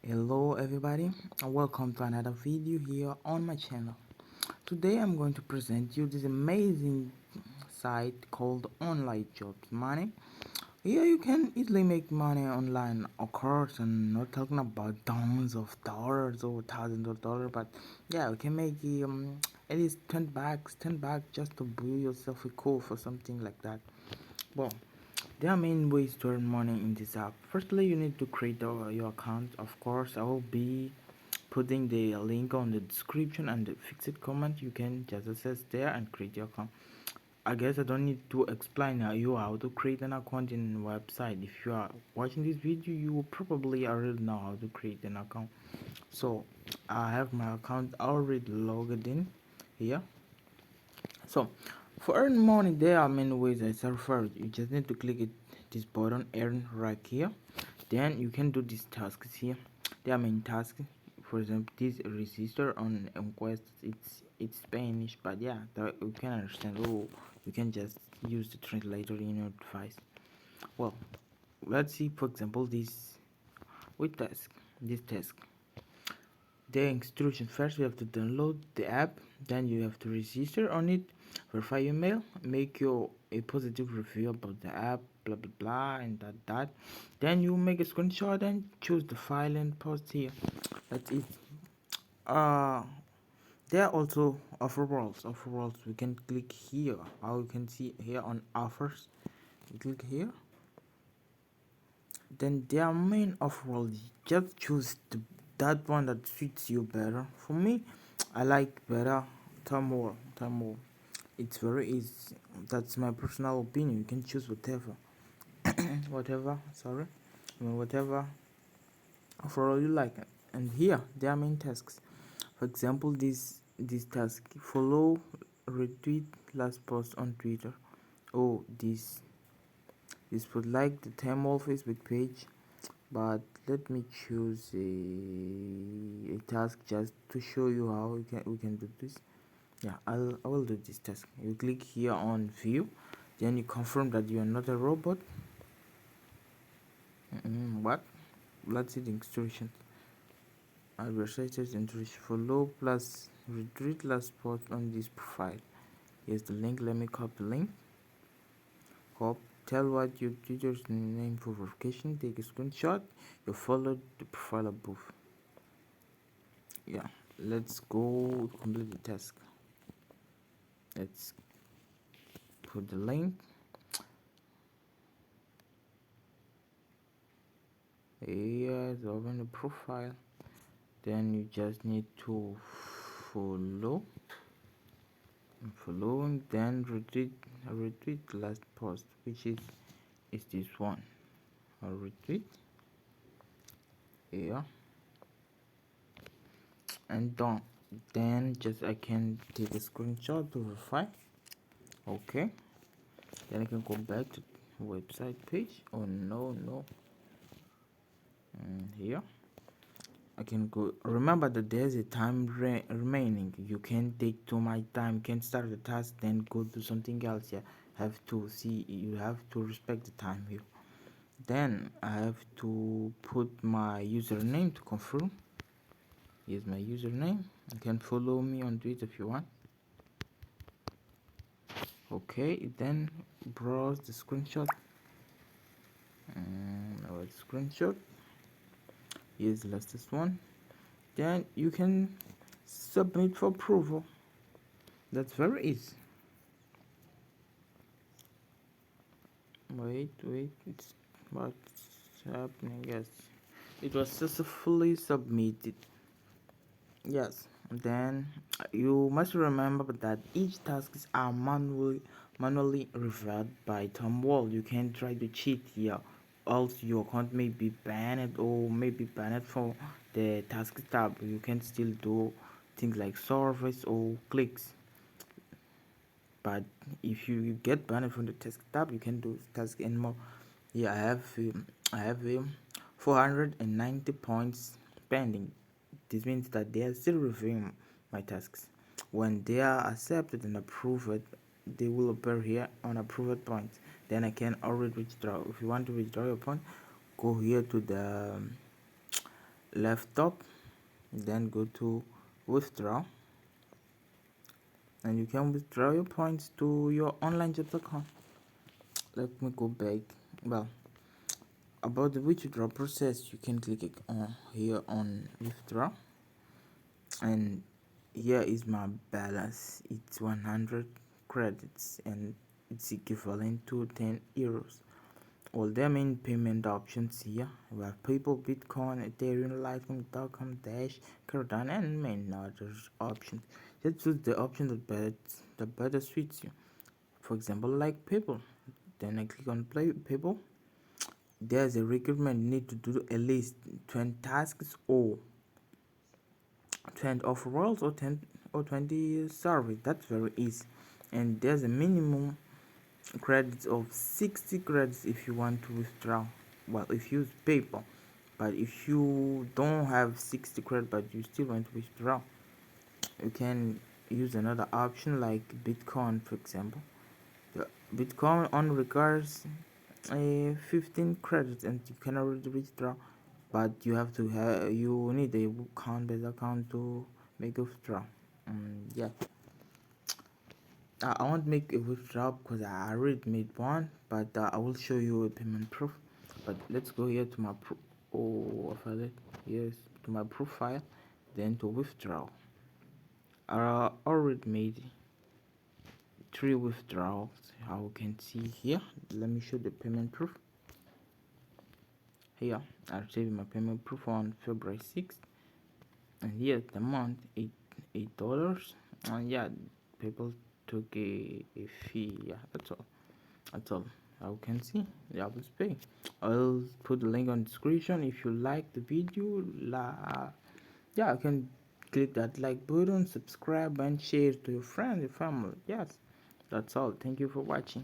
Hello everybody and welcome to another video here on my channel. Today I'm going to present you this amazing site called Online Jobs Money. Here you can easily make money online, of course. I'm not talking about thousands of dollars or thousands of dollars, but yeah, you can make at least 10 bucks just to buy yourself a code for something like that. Well, there are many ways to earn money in this app. Firstly, you need to create your account. Of course, I will be putting the link on the description and the fixed comment. You can just access there and create your account. I guess I don't need to explain you how to create an account in website. If you are watching this video, you will probably already know how to create an account. So I have my account already logged in here. So for earn money, there are many ways. I said first, you just need to click this button earn right here. Then you can do these tasks here. There are many tasks. For example, this register on Quest, it's Spanish, but yeah, you can understand. Oh, you can just use the translator in your device. Well, let's see. For example, this task. The instruction: first you have to download the app, then you have to register on it, verify your mail, make your a positive review about the app, blah blah blah, and that. Then you make a screenshot and choose the file and post here. That's it. uh there are also offer worlds. We can click here. How you can see here on offers, you click here. Then there are main offer worlds. Just choose that one that suits you better. For me, I like better Tamworld. It's very easy. That's my personal opinion. You can choose whatever. Whatever overall you like. And here there are main tasks. For example, this task: follow, retweet last post on Twitter. Oh, this would like the Tamworld Facebook page, but let me choose a task just to show you how we can do this. Yeah, I will do this task. You click here on view, then you confirm that you are not a robot. What? Let's see the instructions. Advertisers instruction: follow plus retweet last post on this profile. Here's the link. Let me copy the link. Tell what your Twitter's name for verification. Take a screenshot. You followed the profile above. Yeah, let's go complete the task. Let's put the link. Here, open the profile. Then you just need to follow. Following, then retweet the last post, which is this one. I'll retweet here and done. Then just I can take a screenshot to verify. Okay, then I can go back to website page. Oh no. Here I can go. Remember that there's a time remaining. You can't take too much time. You can start the task then go do something else. Yeah, have to see. You have to respect the time here. Then I have to put my username to confirm. Here's my username. You can follow me on Twitter if you want. Okay, then browse the screenshot. Our screenshot. Here's the latest one. Then you can submit for approval. That's very easy. Wait, it's what's happening? Yes, it was successfully submitted. Yes, then you must remember that each tasks are manually reviewed by Tamworld. You can try to cheat here. Also, your account may be banned or may be banned for the task tab. You can still do things like service or clicks. But if you get banned from the task tab, you can do task and more. Yeah, I have 490 points pending. This means that they are still reviewing my tasks. When they are accepted and approved, they will appear here on approved points. Then I can already withdraw. If you want to withdraw your point, go here to the left top, then go to withdraw, and you can withdraw your points to your online jobs account. Let me go back. Well, about the withdraw process, you can click it on here on withdraw, and here is my balance. It's 100 credits, and it's equivalent to 10 euros. All the main payment options here. We have PayPal, Bitcoin, Ethereum, Litecoin, Dogecoin, Dash, Cardano, and many other options. Just choose the option that better suits you. For example, like PayPal. Then I click on PayPal. There's a requirement you need to do at least 20 tasks or 20 overalls or 10 or 20 surveys. That's very easy. And there's a minimum credits of 60 credits if you want to withdraw. Well, if you use PayPal. But if you don't have 60 credits but you still want to withdraw, you can use another option like Bitcoin, for example. The Bitcoin only requires 15 credits and you can already withdraw, but you need a Coinbase account to make a withdrawal. Yeah, I won't make a withdrawal because I already made one, but I will show you a payment proof. But let's go here to my yes, to my profile, then to withdraw. I already made 3 withdrawals. How you can see here. Let me show the payment proof. Here I received my payment proof on February 6th, and here the month $8, and yeah, people took a fee. Yeah, that's all you can see. Yeah, I will pay. I'll put the link on the description. If you like the video, yeah, you can click that like button, subscribe, and share to your friends, your family. Yes, that's all. Thank you for watching.